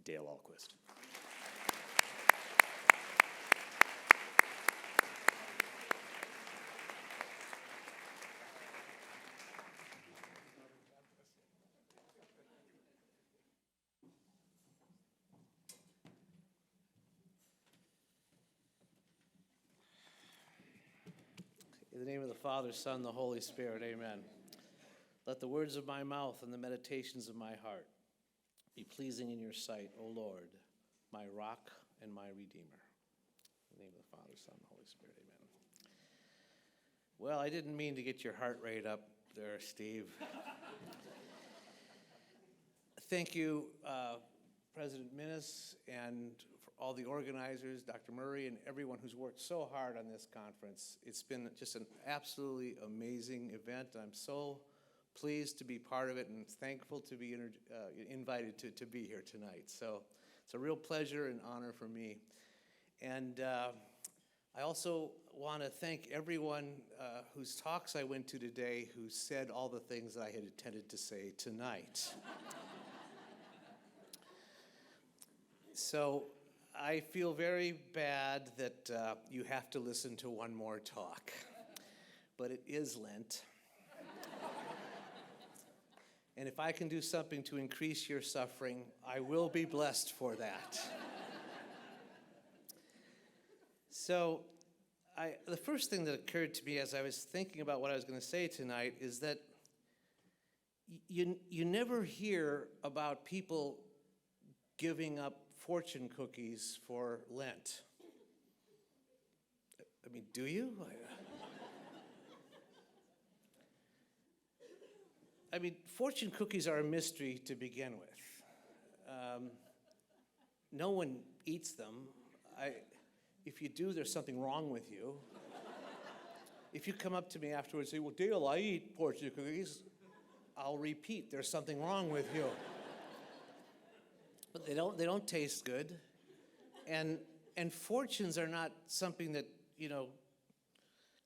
Dale Ahlquist. In the name of the Father, Son, the Holy Spirit, amen. Let the words of my mouth and the meditations of my heart be pleasing in your sight, O Lord, my rock and my redeemer. In the name of the Father, Son, and Holy Spirit, amen. Well, I didn't mean to get your heart rate up there, Steve. Thank you, President Minnis, and for all the organizers, Dr. Murray, and everyone who's worked so hard on this conference. It's been just an absolutely amazing event. I'm so pleased to be part of it and thankful to be invited to be here tonight. So it's a real pleasure and honor for me. And I also want to thank everyone whose talks I went to today who said all the things that I had intended to say tonight. So I feel very bad that you have to listen to one more talk, but it is Lent. And if I can do something to increase your suffering, I will be blessed for that. So the first thing that occurred to me as I was thinking about what I was going to say tonight is that you never hear about people giving up fortune cookies for Lent. I mean, do you? I mean, fortune cookies are a mystery to begin with. No one eats them. If you do, there's something wrong with you. If you come up to me afterwards and say, well, Dale, I eat fortune cookies, I'll repeat, there's something wrong with you. But they don't taste good. And fortunes are not something that,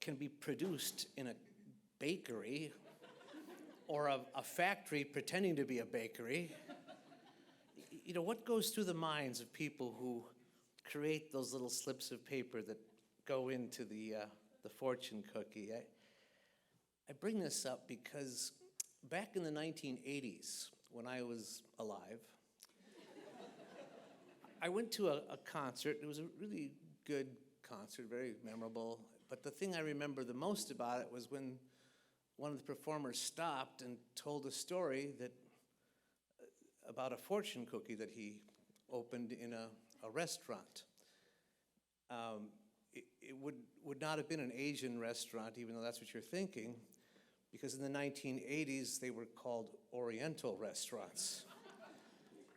can be produced in a bakery or a factory pretending to be a bakery. What goes through the minds of people who create those little slips of paper that go into the fortune cookie? I bring this up because back in the 1980s, when I was alive, I went to a concert. It was a really good concert, very memorable. But the thing I remember the most about it was when one of the performers stopped and told a story about a fortune cookie that he opened in a restaurant. It would not have been an Asian restaurant, even though that's what you're thinking, because in the 1980s they were called Oriental restaurants.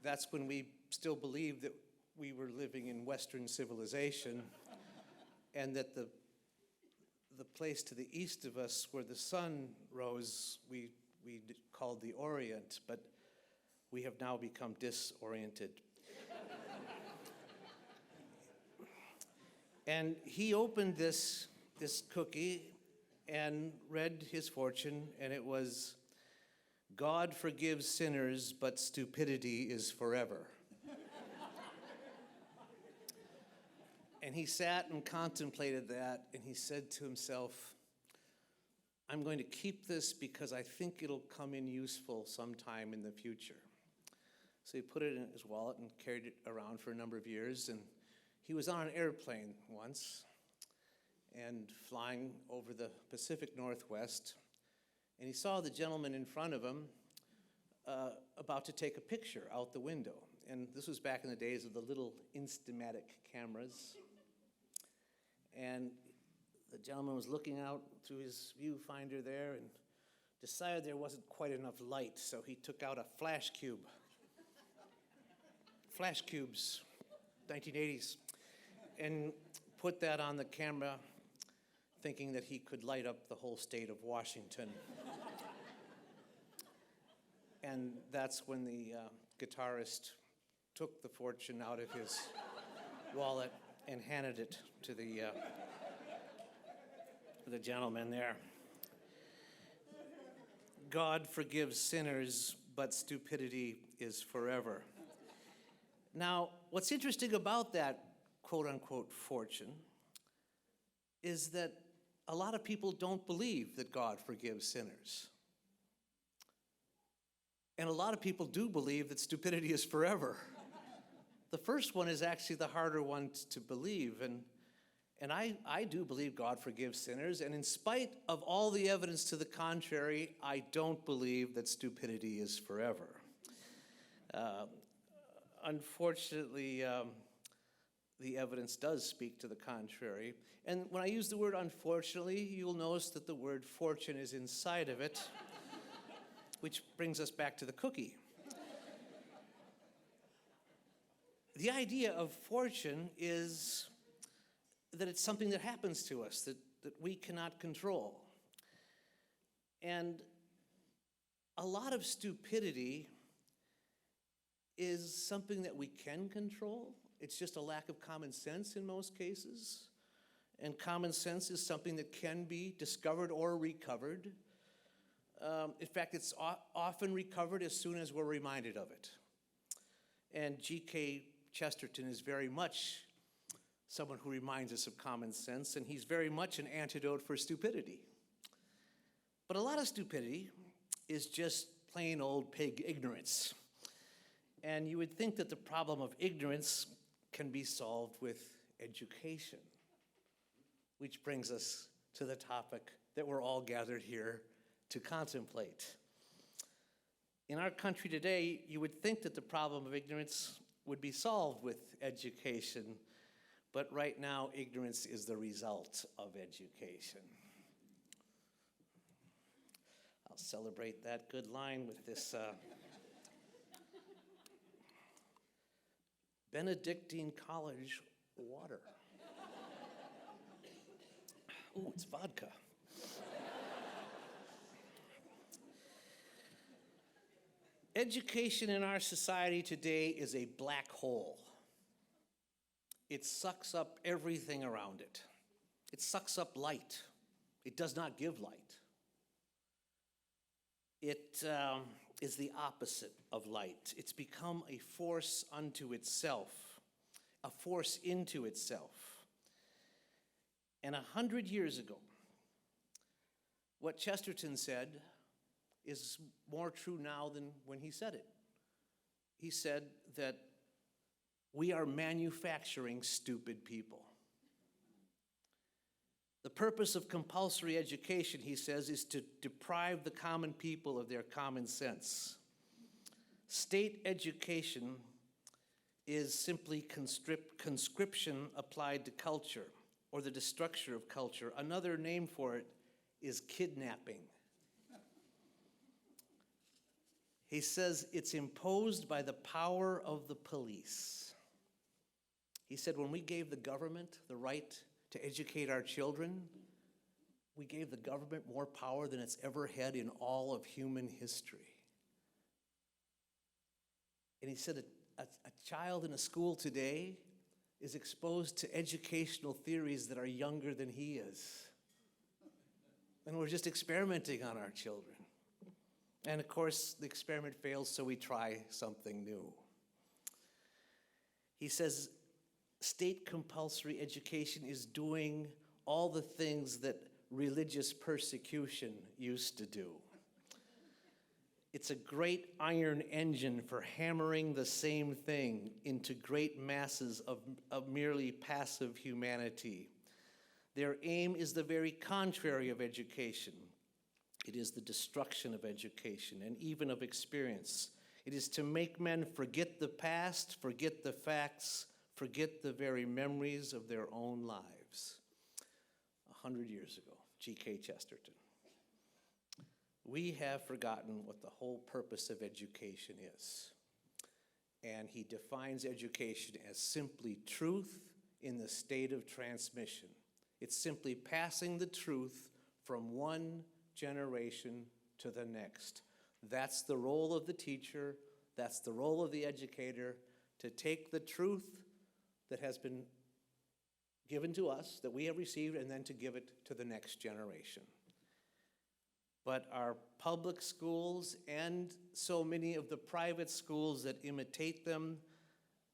That's when we still believed that we were living in Western civilization, and that the place to the east of us where the sun rose, we called the Orient, but we have now become disoriented. And he opened this cookie and read his fortune, and it was, God forgives sinners, but stupidity is forever. And he sat and contemplated that, and he said to himself, I'm going to keep this because I think it'll come in useful sometime in the future. So he put it in his wallet and carried it around for a number of years, and he was on an airplane once and flying over the Pacific Northwest, and he saw the gentleman in front of him about to take a picture out the window. And this was back in the days of the little Instamatic cameras. And the gentleman was looking out through his viewfinder there and decided there wasn't quite enough light, so he took out a flash cube. Flash cubes, 1980s, and put that on the camera, thinking that he could light up the whole state of Washington. And that's when the guitarist took the fortune out of his wallet and handed it to the gentleman there. God forgives sinners, but stupidity is forever. Now, what's interesting about that quote-unquote fortune is that a lot of people don't believe that God forgives sinners. And a lot of people do believe that stupidity is forever. The first one is actually the harder one to believe, and I do believe God forgives sinners, and in spite of all the evidence to the contrary, I don't believe that stupidity is forever. Unfortunately, the evidence does speak to the contrary. And when I use the word unfortunately, you'll notice that the word fortune is inside of it, which brings us back to the cookie. The idea of fortune is that it's something that happens to us, that we cannot control. And a lot of stupidity is something that we can control. It's just a lack of common sense in most cases. And common sense is something that can be discovered or recovered. In fact, it's often recovered as soon as we're reminded of it. And G.K. Chesterton is very much someone who reminds us of common sense, and he's very much an antidote for stupidity. But a lot of stupidity is just plain old pig ignorance. And you would think that the problem of ignorance can be solved with education, which brings us to the topic that we're all gathered here to contemplate. In our country today, you would think that the problem of ignorance would be solved with education, but right now, ignorance is the result of education. I'll celebrate that good line with this Benedictine College water. Ooh, it's vodka. Education in our society today is a black hole. It sucks up everything around it. It sucks up light. It does not give light. It is the opposite of light. It's become a force unto itself, a force into itself. And 100 years ago, what Chesterton said is more true now than when he said it. He said that we are manufacturing stupid people. The purpose of compulsory education, he says, is to deprive the common people of their common sense. State education is simply conscription applied to culture, or the destruction of culture. Another name for it is kidnapping. He says it's imposed by the power of the police. He said when we gave the government the right to educate our children, we gave the government more power than it's ever had in all of human history. And he said a child in a school today is exposed to educational theories that are younger than he is. And we're just experimenting on our children. And of course, the experiment fails, so we try something new. He says state compulsory education is doing all the things that religious persecution used to do. It's a great iron engine for hammering the same thing into great masses of merely passive humanity. Their aim is the very contrary of education. It is the destruction of education and even of experience. It is to make men forget the past, forget the facts, forget the very memories of their own lives. 100 years ago, G.K. Chesterton. We have forgotten what the whole purpose of education is. And he defines education as simply truth in the state of transmission. It's simply passing the truth from one generation to the next. That's the role of the teacher, that's the role of the educator, to take the truth that has been given to us, that we have received, and then to give it to the next generation. But our public schools and so many of the private schools that imitate them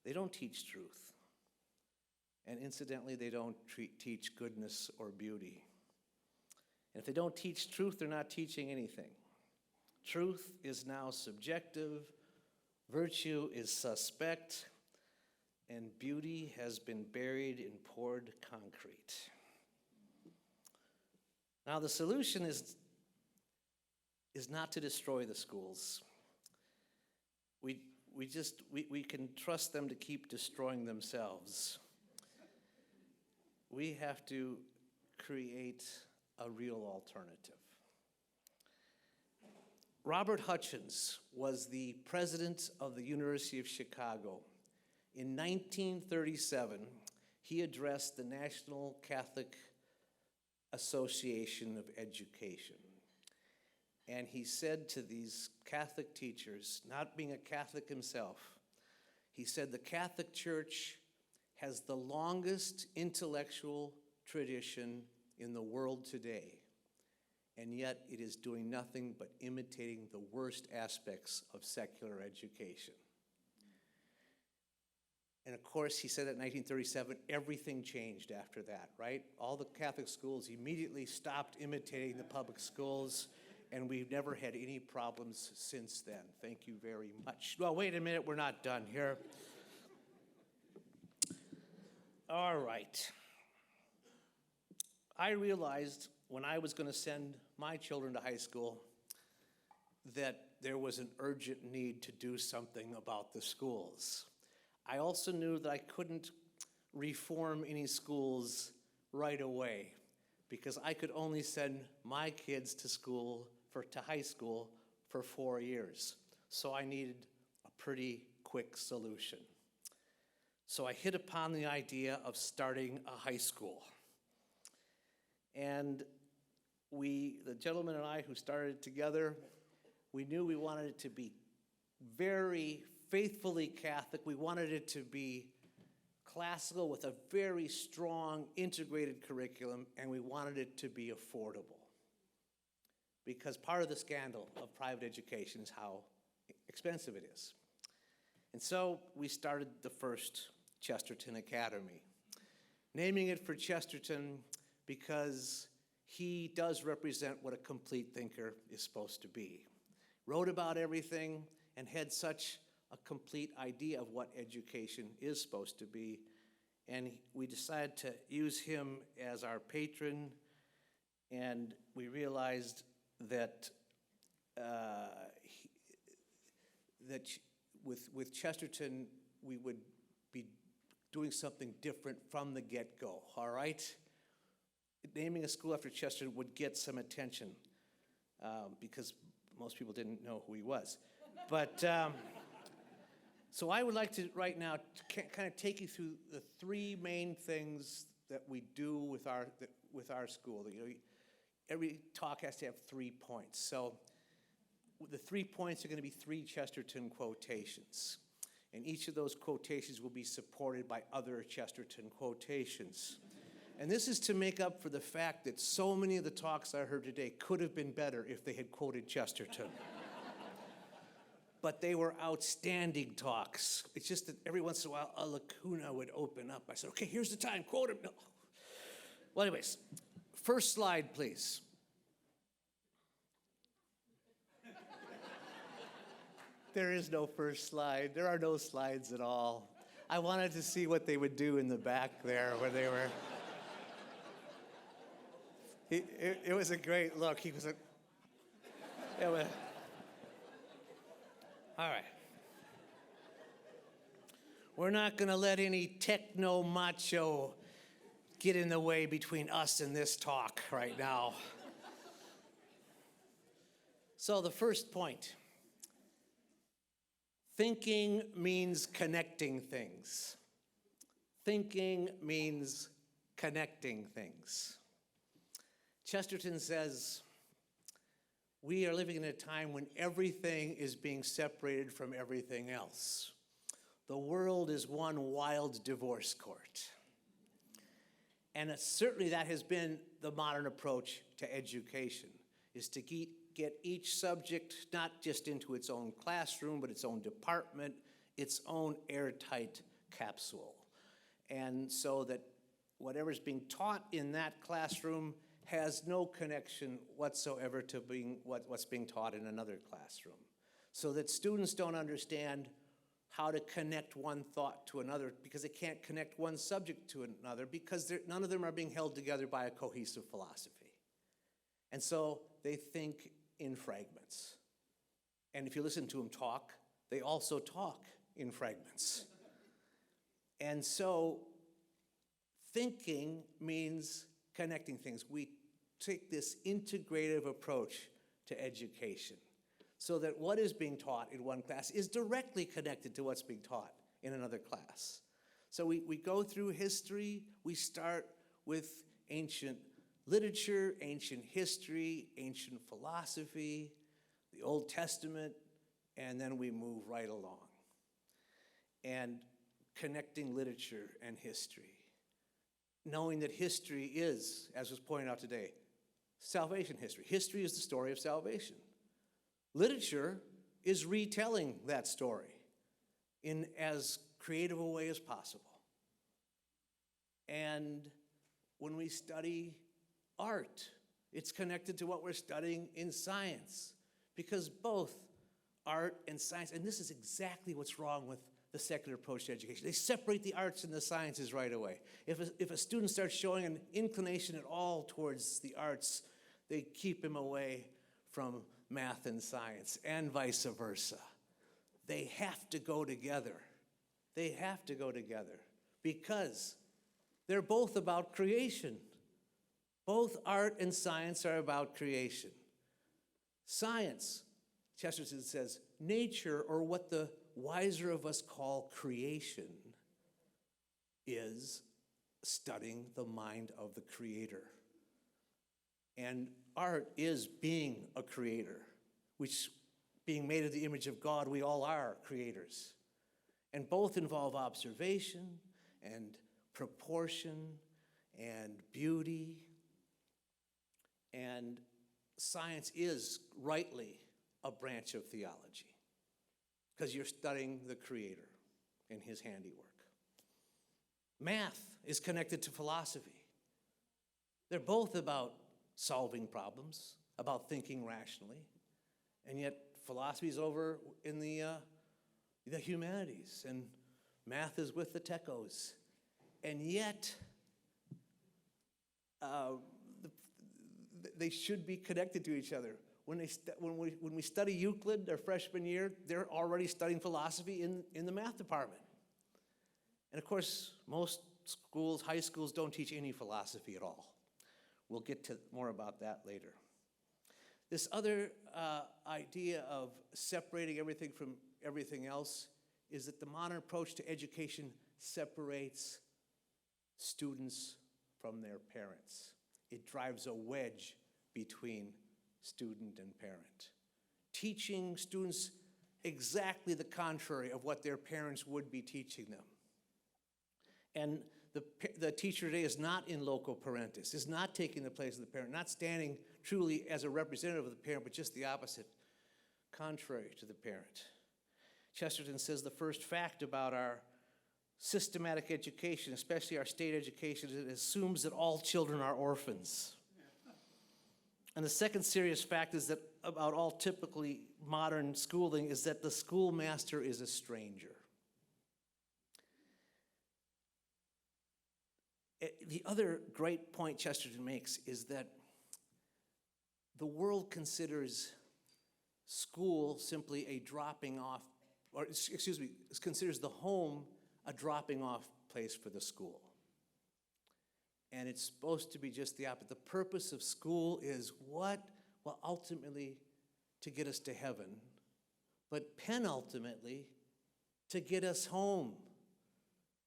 They don't teach truth. And incidentally, they don't teach goodness or beauty. And if they don't teach truth, they're not teaching anything. Truth is now subjective, virtue is suspect, and beauty has been buried in poured concrete. Now, the solution is not to destroy the schools. We can trust them to keep destroying themselves. We have to create a real alternative. Robert Hutchins was the president of the University of Chicago. In 1937, he addressed the National Catholic Association of Education. And he said to these Catholic teachers, not being a Catholic himself, he said, the Catholic Church has the longest intellectual tradition in the world today, and yet it is doing nothing but imitating the worst aspects of secular education. And of course, he said that in 1937, everything changed after that, right? All the Catholic schools immediately stopped imitating the public schools, and we've never had any problems since then. Thank you very much. Well, wait a minute, we're not done here. All right. I realized when I was going to send my children to high school that there was an urgent need to do something about the schools. I also knew that I couldn't reform any schools right away because I could only send my kids to high school for 4 years. So I needed a pretty quick solution. So I hit upon the idea of starting a high school. And the gentleman and I who started it together, we knew we wanted it to be very faithfully Catholic. We wanted it to be classical with a very strong integrated curriculum, and we wanted it to be affordable. Because part of the scandal of private education is how expensive it is. And so we started the first Chesterton Academy, naming it for Chesterton because he does represent what a complete thinker is supposed to be. Wrote about everything and had such a complete idea of what education is supposed to be. And we decided to use him as our patron, and we realized that with Chesterton, we would be doing something different from the get-go, all right? Naming a school after Chesterton would get some attention because most people didn't know who he was. But so I would like to right now kind of take you through the three main things that we do with our school. You know, every talk has to have 3 points. So the 3 points are going to be 3 Chesterton quotations. And each of those quotations will be supported by other Chesterton quotations. And this is to make up for the fact that so many of the talks I heard today could have been better if they had quoted Chesterton. But they were outstanding talks. It's just that every once in a while, a lacuna would open up. I said, okay, here's the time, quote him. No. Well, anyways, first slide, please. There is no first slide. There are no slides at all. I wanted to see what they would do in the back there where they were. It was a great look. He was all right. We're not going to let any techno-macho get in the way between us and this talk right now. So the first point. Thinking means connecting things. Thinking means connecting things. Chesterton says, we are living in a time when everything is being separated from everything else. The world is one wild divorce court. And certainly that has been the modern approach to education, is to get each subject not just into its own classroom, but its own department, its own airtight capsule. And so that whatever's being taught in that classroom has no connection whatsoever to what's being taught in another classroom. So that students don't understand how to connect one thought to another because they can't connect one subject to another because none of them are being held together by a cohesive philosophy. And so they think in fragments. And if you listen to them talk, they also talk in fragments. And so thinking means connecting things. We take this integrative approach to education so that what is being taught in one class is directly connected to what's being taught in another class. So we go through history. We start with ancient literature, ancient history, ancient philosophy, the Old Testament, and then we move right along. And connecting literature and history. Knowing that history is, as was pointed out today, salvation history. History is the story of salvation. Literature is retelling that story in as creative a way as possible. And when we study art, it's connected to what we're studying in science, because both art and science, and this is exactly what's wrong with the secular approach to education. They separate the arts and the sciences right away. If a student starts showing an inclination at all towards the arts, they keep him away from math and science, and vice versa. They have to go together. They have to go together because they're both about creation. Both art and science are about creation. Science, Chesterton says, nature, or what the wiser of us call creation, is studying the mind of the creator. And art is being a creator, which, being made in the image of God, we all are creators. And both involve observation and proportion and beauty. And science is rightly a branch of theology because you're studying the creator and his handiwork. Math is connected to philosophy. They're both about solving problems, about thinking rationally, and yet philosophy is over in the humanities, and math is with the techos, and yet they should be connected to each other. When we study Euclid their freshman year, they're already studying philosophy in the math department. And of course, most schools, high schools, don't teach any philosophy at all. We'll get to more about that later. This other idea of separating everything from everything else is that the modern approach to education separates students from their parents. It drives a wedge between student and parent, teaching students exactly the contrary of what their parents would be teaching them. And the teacher today is not in loco parentis, is not taking the place of the parent, not standing truly as a representative of the parent, but just the opposite, contrary to the parent. Chesterton says the first fact about our systematic education, especially our state education, is it assumes that all children are orphans. And the second serious fact is that about all typically modern schooling is that the schoolmaster is a stranger. The other great point Chesterton makes is that the world considers school simply a dropping off, or considers the home a dropping off place for the school. And it's supposed to be just the opposite. The purpose of school is what? Well, ultimately to get us to heaven, but penultimately to get us home.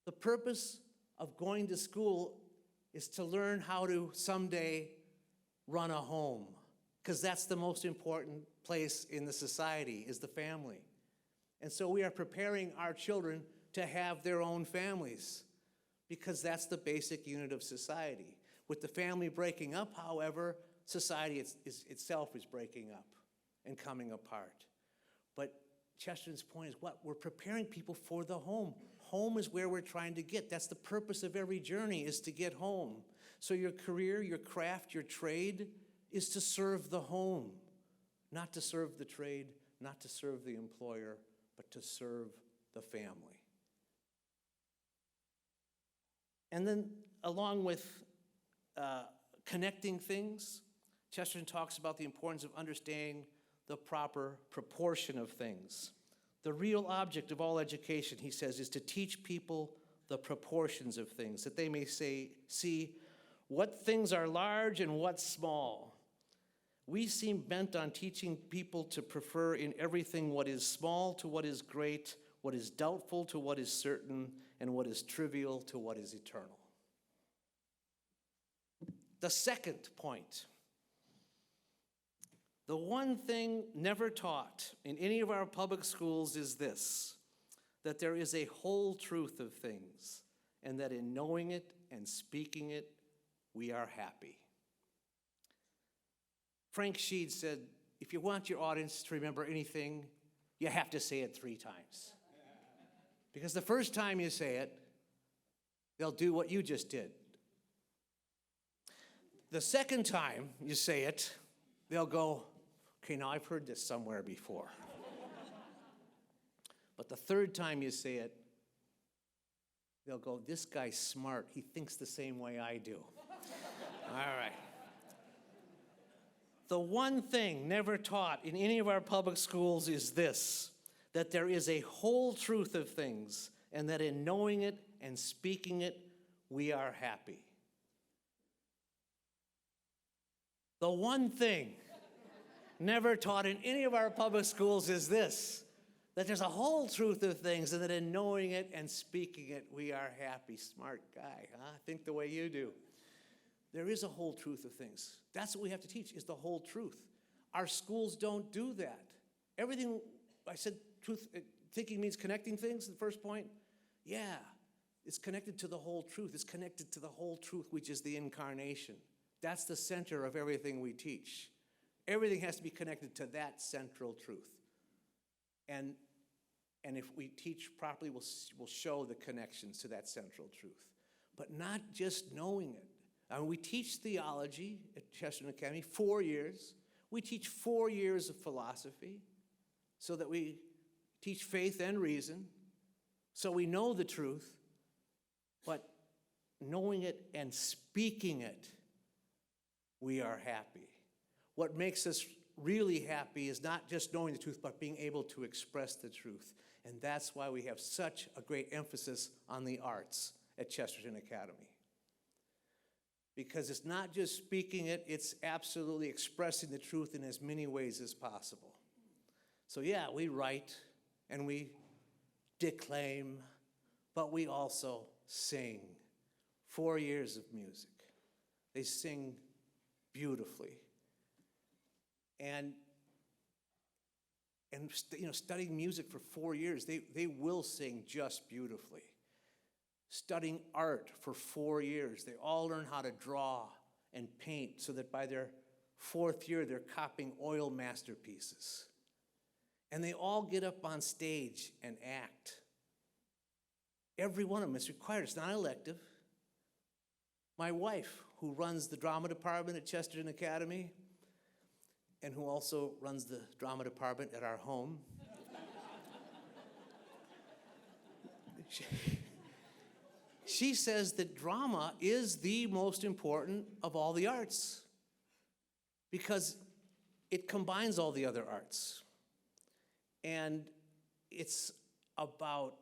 The purpose of going to school is to learn how to someday run a home, because that's the most important place in the society, is the family. And so we are preparing our children to have their own families, because that's the basic unit of society. With the family breaking up, however, society itself is breaking up and coming apart. But Chesterton's point is what? We're preparing people for the home. Home is where we're trying to get. That's the purpose of every journey, is to get home. So your career, your craft, your trade is to serve the home, not to serve the trade, not to serve the employer, but to serve the family. And then along with connecting things, Chesterton talks about the importance of understanding the proper proportion of things. The real object of all education, he says, is to teach people the proportions of things, that they may see what things are large and what's small. We seem bent on teaching people to prefer in everything what is small to what is great, what is doubtful to what is certain, and what is trivial to what is eternal. The second point, the one thing never taught in any of our public schools is this, that there is a whole truth of things, and that in knowing it and speaking it, we are happy. Frank Sheed said, if you want your audience to remember anything, you have to say it 3 times. Because the first time you say it, they'll do what you just did. The second time you say it, they'll go, okay, now I've heard this somewhere before. But the third time you say it, they'll go, this guy's smart. He thinks the same way I do. All right. The one thing never taught in any of our public schools is this, that there is a whole truth of things, and that in knowing it and speaking it, we are happy. The one thing never taught in any of our public schools is this, that there's a whole truth of things, and that in knowing it and speaking it, we are happy. Smart guy, huh? Think the way you do. There is a whole truth of things. That's what we have to teach, is the whole truth. Our schools don't do that. Everything, I said truth, thinking means connecting things, the first point. Yeah, it's connected to the whole truth. It's connected to the whole truth, which is the incarnation. That's the center of everything we teach. Everything has to be connected to that central truth. And if we teach properly, we'll show the connections to that central truth. But not just knowing it. We teach theology at Chesterton Academy, 4 years. We teach 4 years of philosophy so that we teach faith and reason, so we know the truth, but knowing it and speaking it, we are happy. What makes us really happy is not just knowing the truth, but being able to express the truth. And that's why we have such a great emphasis on the arts at Chesterton Academy. Because it's not just speaking it, it's absolutely expressing the truth in as many ways as possible. So yeah, we write and we declaim, but we also sing. 4 years of music. They sing beautifully. And studying music for 4 years, they will sing just beautifully. Studying art for 4 years, they all learn how to draw and paint so that by their 4th year, they're copying oil masterpieces. And they all get up on stage and act. Every one of them is required. It's not elective. My wife, who runs the drama department at Chesterton Academy, and who also runs the drama department at our home, she says that drama is the most important of all the arts because it combines all the other arts. And it's about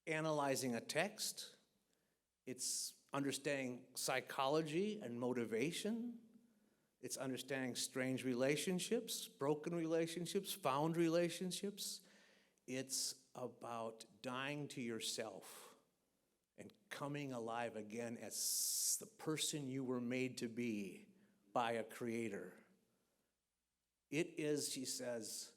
analyzing a text. It's understanding psychology and motivation. It's understanding strange relationships, broken relationships, found relationships. It's about dying to yourself and coming alive again as the person you were made to be by a creator. It is, she says,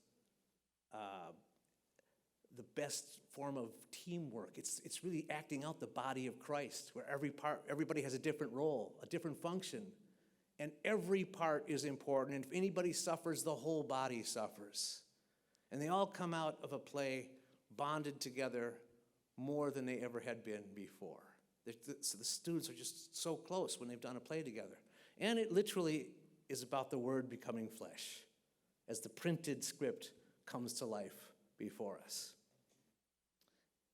the best form of teamwork. It's really acting out the body of Christ, where everybody has a different role, a different function. And every part is important. And if anybody suffers, the whole body suffers. And they all come out of a play bonded together more than they ever had been before. So the students are just so close when they've done a play together. And it literally is about the Word becoming flesh as the printed script comes to life before us.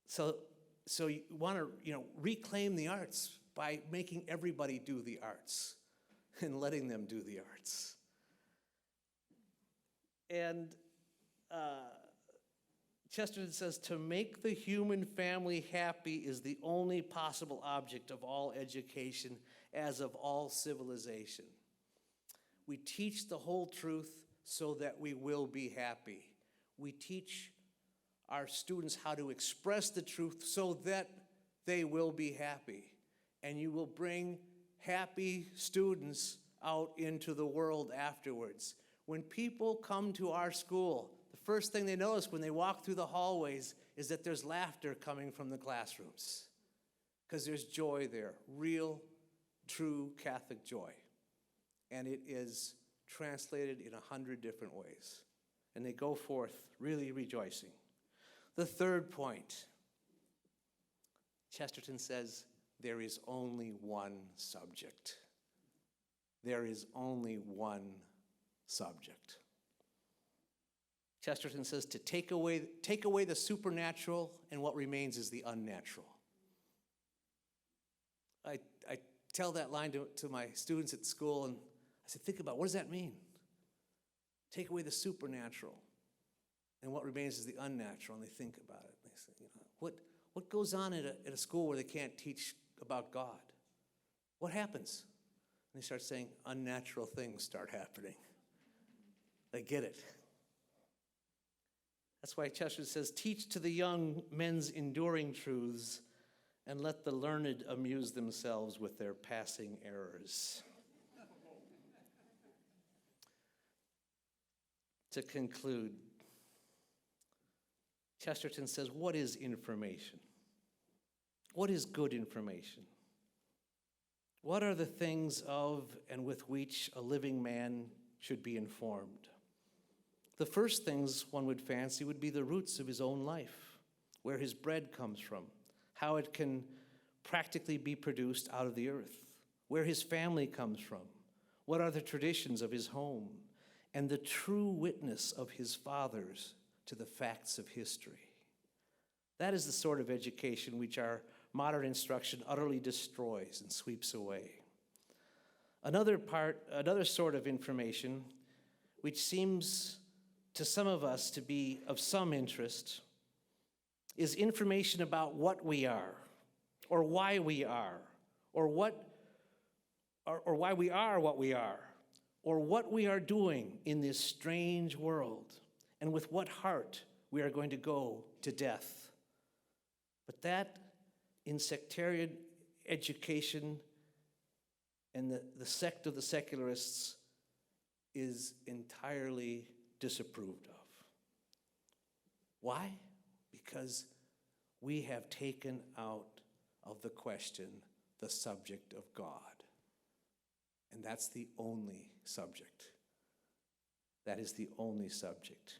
So you want to, reclaim the arts by making everybody do the arts and letting them do the arts. And Chesterton says, to make the human family happy is the only possible object of all education, as of all civilization. We teach the whole truth so that we will be happy. We teach our students how to express the truth so that they will be happy. And you will bring happy students out into the world afterwards. When people come to our school, the first thing they notice when they walk through the hallways is that there's laughter coming from the classrooms, because there's joy there, real, true Catholic joy. And it is translated in 100 different ways. And they go forth really rejoicing. The third point, Chesterton says, there is only one subject. There is only one subject. Chesterton says to take away the supernatural, and what remains is the unnatural. I tell that line to my students at school, and I said, think about, what does that mean? Take away the supernatural, and what remains is the unnatural. And they think about it. They say, what goes on at a school where they can't teach about God? What happens? And they start saying, unnatural things start happening. They get it. That's why Chesterton says, teach to the young men's enduring truths, and let the learned amuse themselves with their passing errors. To conclude, Chesterton says, what is information? What is good information? What are the things of and with which a living man should be informed? The first things one would fancy would be the roots of his own life, where his bread comes from, how it can practically be produced out of the earth, where his family comes from, what are the traditions of his home, and the true witness of his fathers to the facts of history. That is the sort of education which our modern instruction utterly destroys and sweeps away. Another sort of information, which seems to some of us to be of some interest, is information about what we are, or why we are, or why we are what we are, or what we are doing in this strange world, and with what heart we are going to go to death. But that, in sectarian education and the sect of the secularists, is entirely disapproved of. Why? Because we have taken out of the question the subject of God. And that's the only subject. That is the only subject.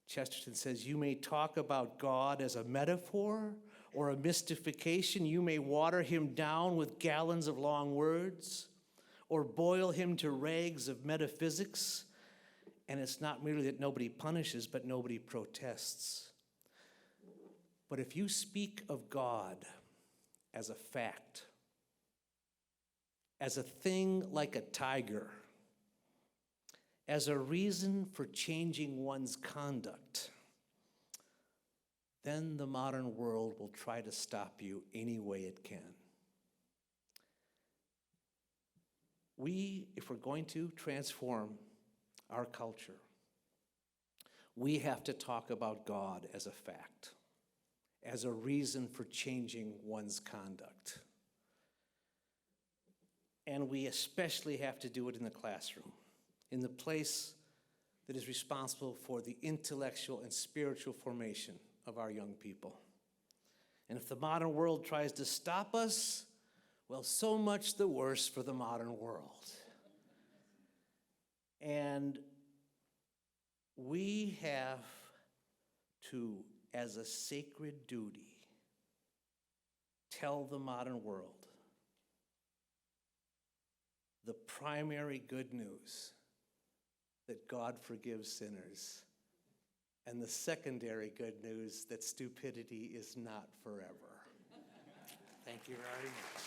Chesterton says, you may talk about God as a metaphor or a mystification. You may water him down with gallons of long words, or boil him to rags of metaphysics. And it's not merely that nobody punishes, but nobody protests. But if you speak of God as a fact, as a thing like a tiger, as a reason for changing one's conduct, then the modern world will try to stop you any way it can. If we're going to transform our culture, we have to talk about God as a fact, as a reason for changing one's conduct. And we especially have to do it in the classroom, in the place that is responsible for the intellectual and spiritual formation of our young people. And if the modern world tries to stop us, well, so much the worse for the modern world. And we have to, as a sacred duty, tell the modern world the primary good news that God forgives sinners, and the secondary good news that stupidity is not forever. Thank you very much.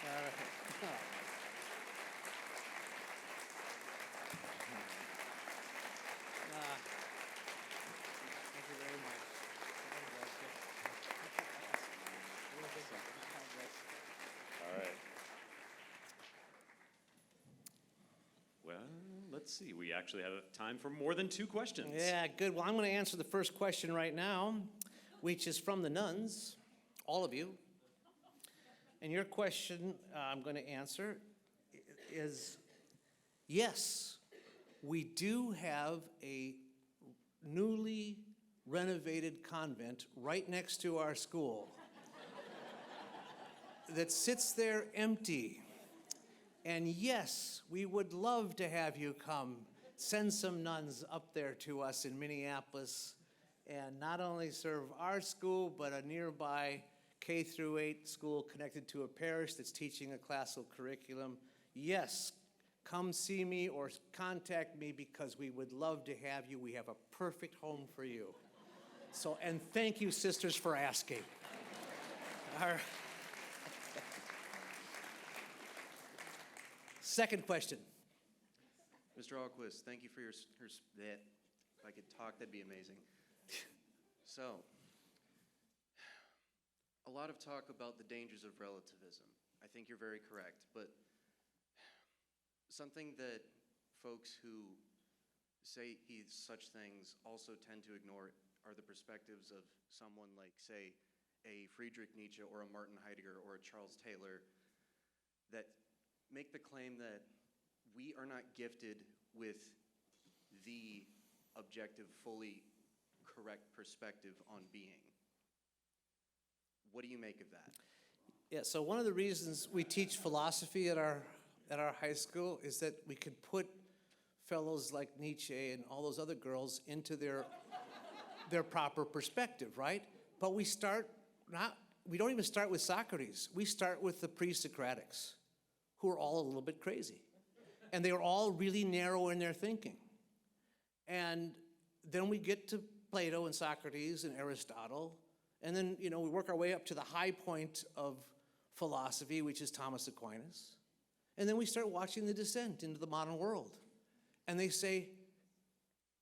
All right. Thank you very much. All right. Well, let's see. We actually have time for more than 2 questions. Yeah, good. Well, I'm going to answer the first question right now, which is from the nuns, all of you. And your question I'm going to answer is, yes, we do have a newly renovated convent right next to our school that sits there empty. And yes, we would love to have you come. Send some nuns up there to us in Minneapolis and not only serve our school, but a nearby K through 8 school connected to a parish that's teaching a classical curriculum. Yes, come see me or contact me because we would love to have you. We have a perfect home for you. So, and thank you, sisters, for asking. All right. Second question. Mr. Ahlquist, thank you for your that. If I could talk, that'd be amazing. So, a lot of talk about the dangers of relativism. I think you're very correct, but something that folks who say such things also tend to ignore are the perspectives of someone like, say, a Friedrich Nietzsche or a Martin Heidegger or a Charles Taylor that make the claim that we are not gifted with the objective, fully correct perspective on being. What do you make of that? Yeah, so one of the reasons we teach philosophy at our high school is that we could put fellows like Nietzsche and all those other girls into their proper perspective, right? But we don't even start with Socrates. We start with the pre-Socratics, who are all a little bit crazy. And they are all really narrow in their thinking. And then we get to Plato and Socrates and Aristotle, and then, we work our way up to the high point of philosophy, which is Thomas Aquinas. And then we start watching the descent into the modern world. And they say,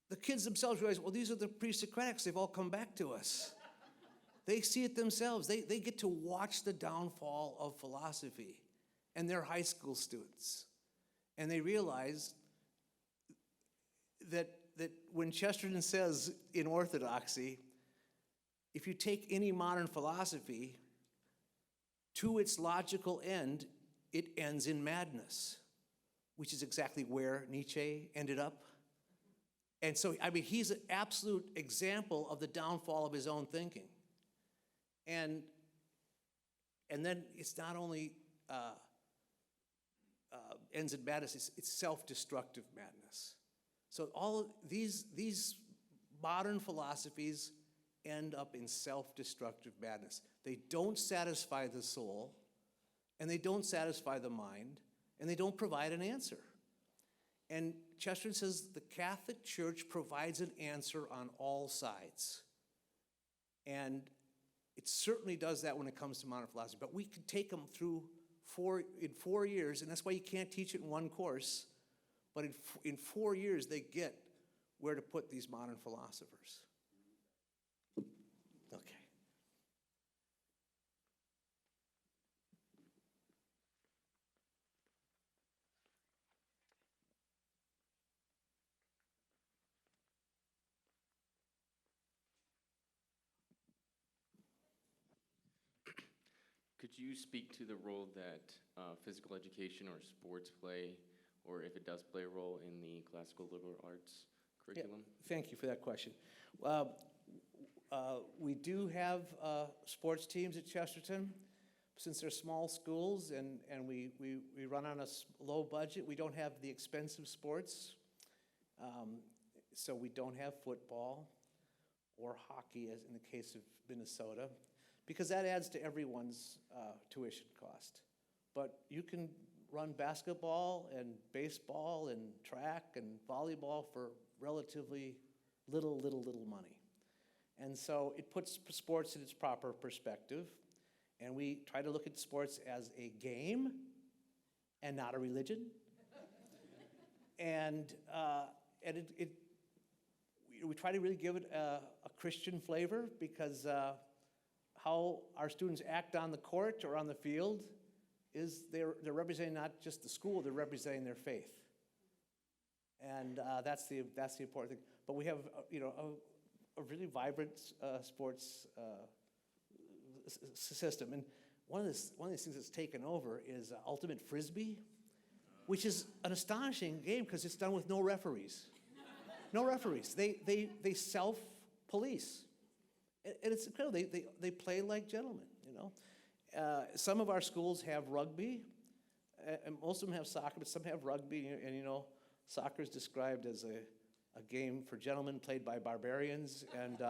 the kids themselves realize, well, these are the pre-Socratics. They've all come back to us. They see it themselves. They get to watch the downfall of philosophy. And they're high school students. And they realize that when Chesterton says in Orthodoxy, if you take any modern philosophy to its logical end, it ends in madness, which is exactly where Nietzsche ended up. And so, he's an absolute example of the downfall of his own thinking. And then it's not only ends in madness, it's self-destructive madness. So all these modern philosophies end up in self-destructive madness. They don't satisfy the soul, and they don't satisfy the mind, and they don't provide an answer. And Chesterton says the Catholic Church provides an answer on all sides. And it certainly does that when it comes to modern philosophy. But we can take them through in 4 years, and that's why you can't teach it in one course. But in 4 years, they get where to put these modern philosophers. Okay. Could you speak to the role that physical education or sports play, or if it does play a role in the classical liberal arts curriculum? Yeah, thank you for that question. We do have sports teams at Chesterton. Since they're small schools and we run on a low budget, we don't have the expensive sports. So we don't have football. or hockey, as in the case of Minnesota, because that adds to everyone's tuition cost. But you can run basketball and baseball and track and volleyball for relatively little money. And so it puts sports in its proper perspective, and we try to look at sports as a game and not a religion. and we try to really give it a Christian flavor, because how our students act on the court or on the field is they're representing not just the school, they're representing their faith. And that's the important thing. But we have a really vibrant sports system. And one of these things that's taken over is ultimate frisbee, which is an astonishing game because it's done with no referees. No referees. They self-police. And it's incredible. They play like gentlemen, Some of our schools have rugby, and most of them have soccer, but some have rugby. And soccer is described as a game for gentlemen played by barbarians, and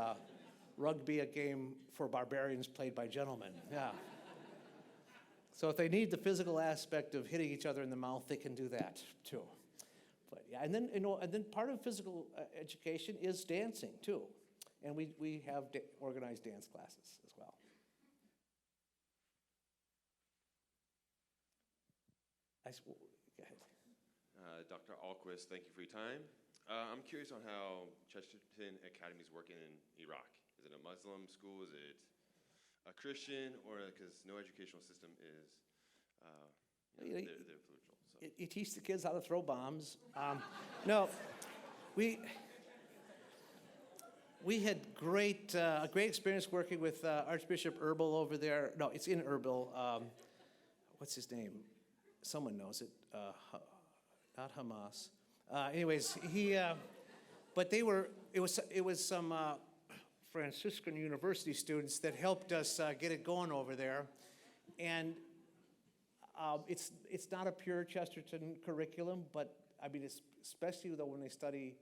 rugby a game for barbarians played by gentlemen. Yeah. So if they need the physical aspect of hitting each other in the mouth, they can do that too. But yeah, and then part of physical education is dancing too, and we have organized dance classes as well. Go ahead. Dr. Ahlquist, thank you for your time. I'm curious on how Chesterton Academy is working in Iraq. Is it a Muslim school? Is it a Christian? Or because no educational system is they're influential. So. You teach the kids how to throw bombs. No, we had a great experience working with Archbishop Erbil over there. No, it's in Erbil. What's his name? Someone knows it. Not Hamas. Anyways, but it was some Franciscan University students that helped us get it going over there, and it's not a pure Chesterton curriculum, but I mean, especially though when they study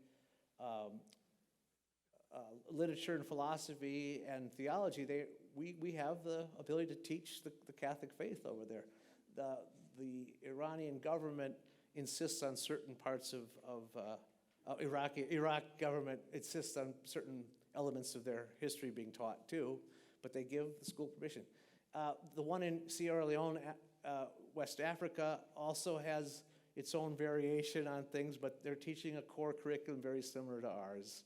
literature and philosophy and theology, we have the ability to teach the Catholic faith over there. The Iranian government insists on certain parts of Iraq government insists on certain elements of their history being taught too, but they give the school permission. The one in Sierra Leone, West Africa, also has its own variation on things, but they're teaching a core curriculum very similar to ours.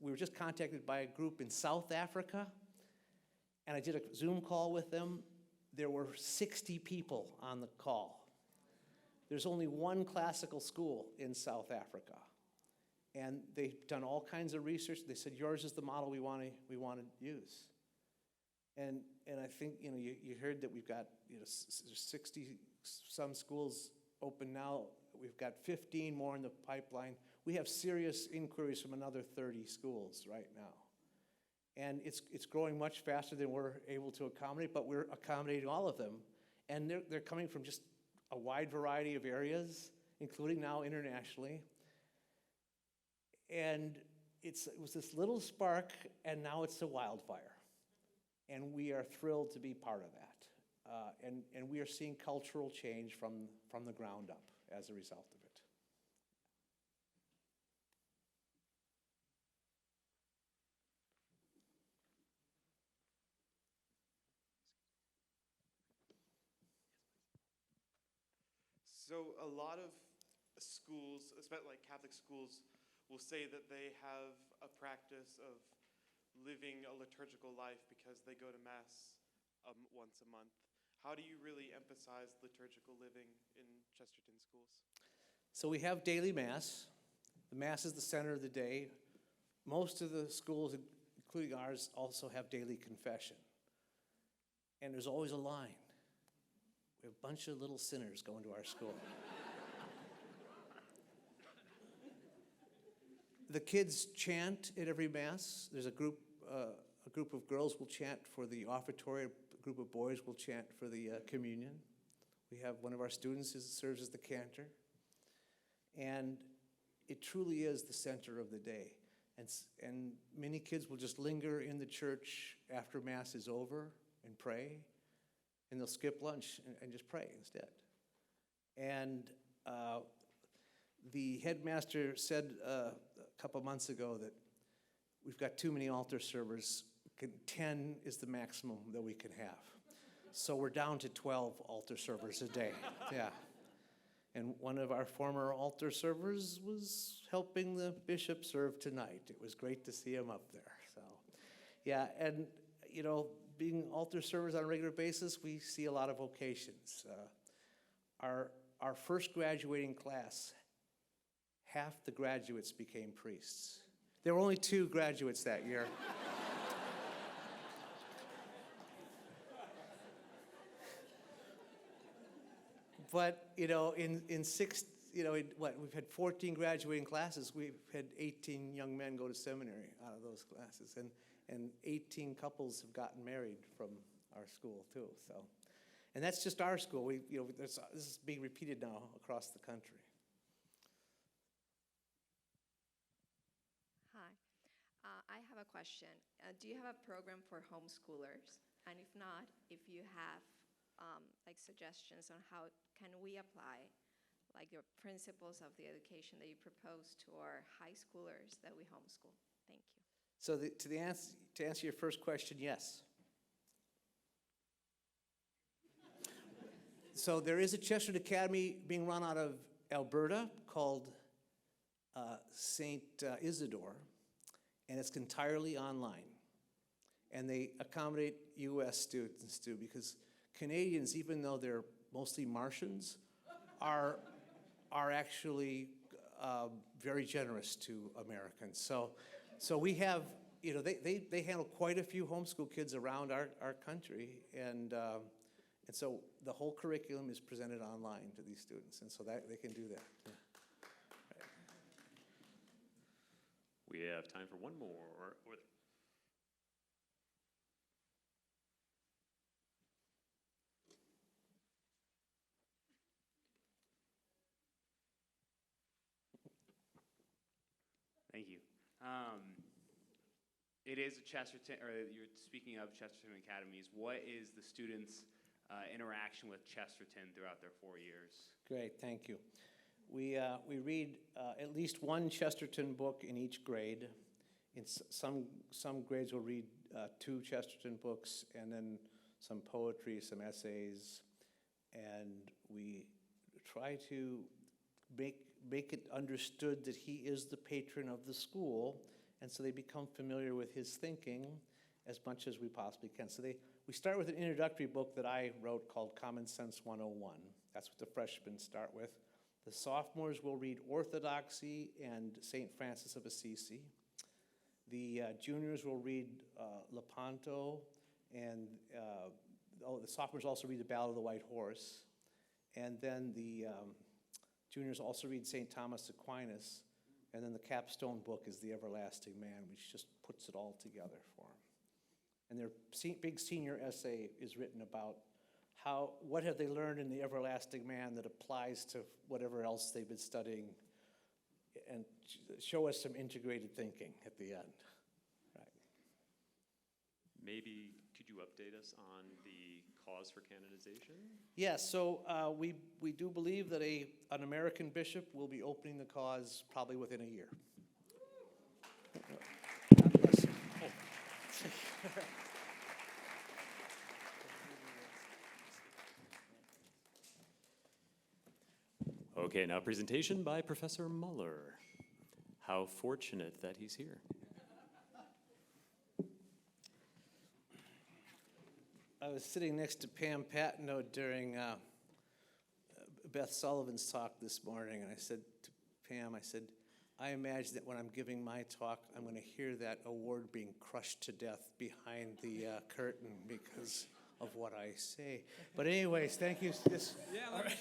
We were just contacted by a group in South Africa, and I did a Zoom call with them. There were 60 people on the call. There's only one classical school in South Africa, and they've done all kinds of research. They said yours is the model we want to use, and I think you heard that we've got 60 some schools open now. We've got 15 more in the pipeline. We have serious inquiries from another 30 schools right now. And it's growing much faster than we're able to accommodate, but we're accommodating all of them. And they're coming from just a wide variety of areas, including now internationally. And it was this little spark, and now it's a wildfire. And we are thrilled to be part of that. And we are seeing cultural change from the ground up as a result of it. So a lot of schools, especially like Catholic schools, will say that they have a practice of living a liturgical life because they go to Mass once a month. How do you really emphasize liturgical living in Chesterton schools? So we have daily Mass. The Mass is the center of the day. Most of the schools, including ours, also have daily confession. And there's always a line. We have a bunch of little sinners going to our school. The kids chant at every Mass. There's a group of girls will chant for the offertory. A group of boys will chant for the communion. We have one of our students who serves as the cantor. And it truly is the center of the day. And many kids will just linger in the church after Mass is over and pray, and they'll skip lunch and just pray instead. And the headmaster said a couple months ago that we've got too many altar servers. 10 is the maximum that we can have. So we're down to 12 altar servers a day. Yeah. And one of our former altar servers was helping the bishop serve tonight. It was great to see him up there. So, yeah, and being altar servers on a regular basis, we see a lot of vocations. Our first graduating class, half the graduates became priests. There were only 2 graduates that year. But, in 6, we've had 14 graduating classes. We've had 18 young men go to seminary out of those classes. And 18 couples have gotten married from our school, too. So, and that's just our school. This is being repeated now across the country. Hi. I have a question. Do you have a program for homeschoolers? And if not, if you have suggestions on how can we apply your principles of the education that you propose to our high schoolers that we homeschool? Thank you. So to answer your first question, yes. So there is a Chesterton Academy being run out of Alberta called St. Isidore, and it's entirely online. And they accommodate U.S. students too, because Canadians, even though they're mostly Martians, are actually very generous to Americans. So we have, they handle quite a few homeschool kids around our country, and so the whole curriculum is presented online to these students, and so that they can do that. Yeah. Right. We have time for one more. Thank you. It is a Chesterton, or you're speaking of Chesterton Academies. What is the students' interaction with Chesterton throughout their 4 years? Great, thank you. We read at least one Chesterton book in each grade. In some grades will read 2 Chesterton books, and then some poetry, some essays, and we try to make it understood that he is the patron of the school, and so they become familiar with his thinking as much as we possibly can. So we start with an introductory book that I wrote called Common Sense 101. That's what the freshmen start with. The sophomores will read Orthodoxy and St. Francis of Assisi. The juniors will read Lepanto, and the sophomores also read the Ballad of the White Horse. And then the juniors also read St. Thomas Aquinas, and then the capstone book is The Everlasting Man, which just puts it all together for them. And their big senior essay is written about what have they learned in The Everlasting Man that applies to whatever else they've been studying, and show us some integrated thinking at the end. Right. Maybe could you update us on the cause for canonization? Yes, so we do believe that an American bishop will be opening the cause probably within a year. God bless you. Okay, now presentation by Professor Muller. How fortunate that he's here. I was sitting next to Pam Patino during Beth Sullivan's talk this morning, and I said to Pam, I imagine that when I'm giving my talk, I'm going to hear that award being crushed to death behind the curtain because of what I say. But anyways, thank you. All right.